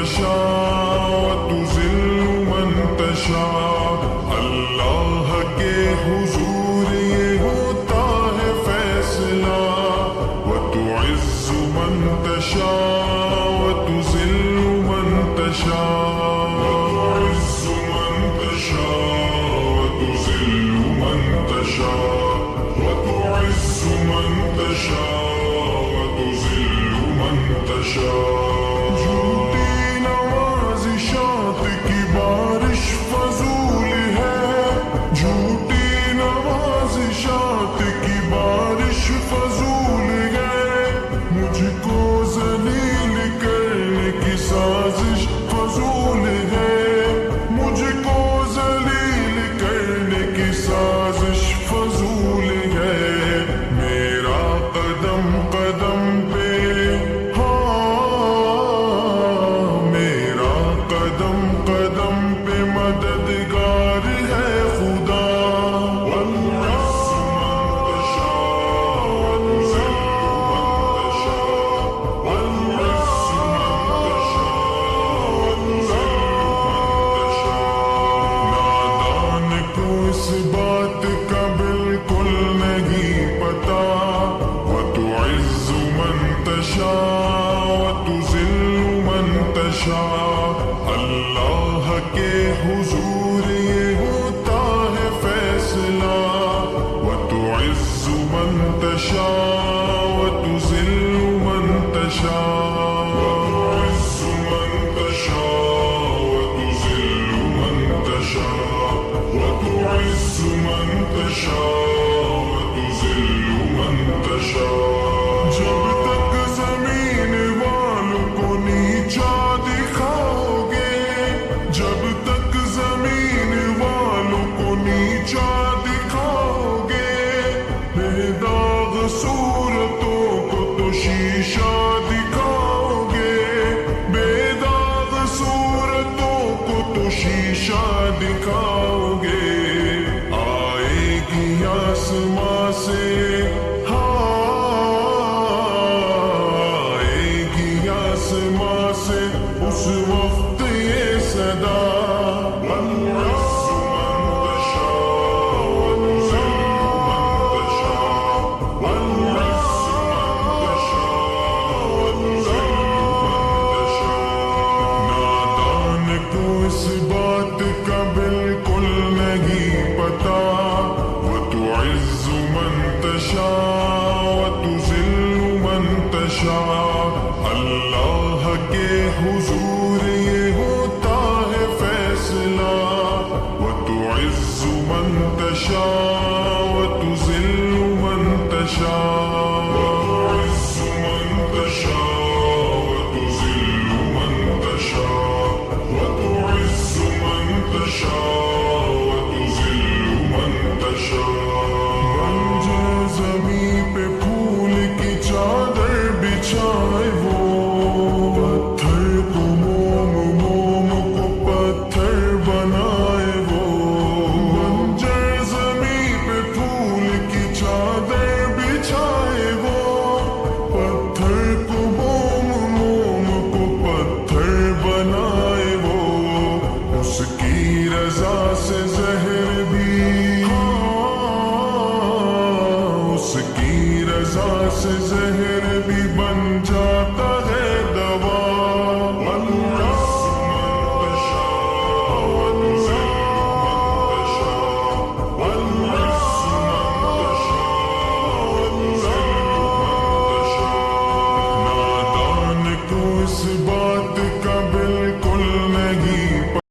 تشاء وتذل من تشاء. اللہ کے حضور یہ ہوتا ہے فیصلہ. وتعز من تشاء وتذل من تشاء. وتعز من تشاء وتذل من تشاء. وتعز من تشاء وتذل من تشاء. جھوٹی نوازشات کی بارش فضول ہے. جھوٹی نوازشات کی بارش فضول ہے. مجھ کو ذلیل کرنے کی سازش فضول ہے. مجھ کو ذلیل کرنے کی سازش فضول ہے. میرا قدم قدم پہ قدم قدم پہ مددگار ہے خدا. وتعز من تشاء وتذل من تشاء. وتعز من تشاء وتذل من تشاء. نادان کو اس بات کا بالکل نہیں پتا. وتعز من تشاء وتذل من تشاء. اللہ کے حضور یہ ہوتا ہے فیصلہ. وتعز من تشاء وتذل من تشاء. وتعز من تشاء وتذل من تشاء. وتعز من تشاء وتذل من تشاء. جب تک زمین والوں کو نیچا دکھاؤ گے. جب تک زمین والوں کو نیچا دکھاؤ گے. بے داغ صورتوں کو تو شیشہ دکھاؤ گے. بے داغ صورتوں کو تو شیشہ دکھاؤ گے. آئے گی آسماں سے آسماں سے اس وقت یہ صدا. وتعز من تشاء وتذل من تشاء. وتعز من تشاء وتذل من تشاء. نادان کو اس بات کا بالکل نہیں پتا. وتعز من تشاء وتذل من تشاء. اللہ کے حضور یہ ہوتا ہے فیصلہ. وتعز من تشاء